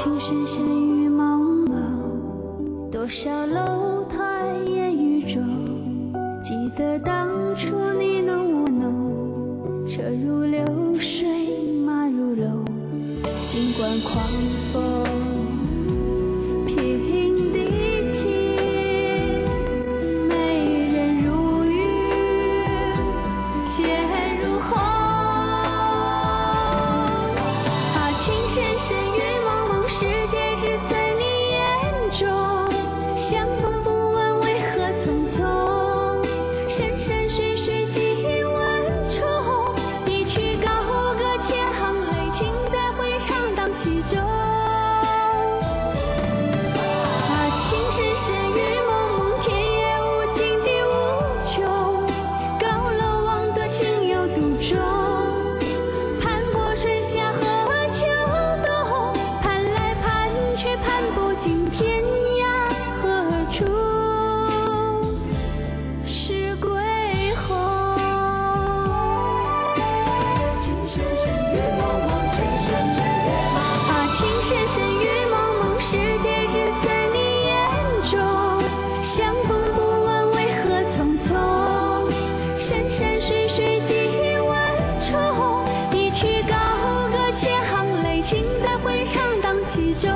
情深深雨蒙蒙，多少楼台烟雨中。记得当初你侬我侬，车如流水马如龙。尽管狂风平地起，美人如玉剑如虹。啊，情深深雨蒙蒙，世界只在你眼中。相逢不问为何匆匆，山山水水几万重。一曲高歌千行泪，情在回肠荡气中。啊，情深深雨蒙蒙，天也无尽地无穷。高楼望得情有独钟，盼过春夏和秋冬，盼来盼去盼不尽天涯何处是归鸿。情深深雨蒙蒙，情深深雨蒙蒙。啊，情深深雨蒙蒙，世界只在你眼中。相逢不问为何匆匆，山山水水几万重。一曲高歌千行泪，情在回肠荡气中。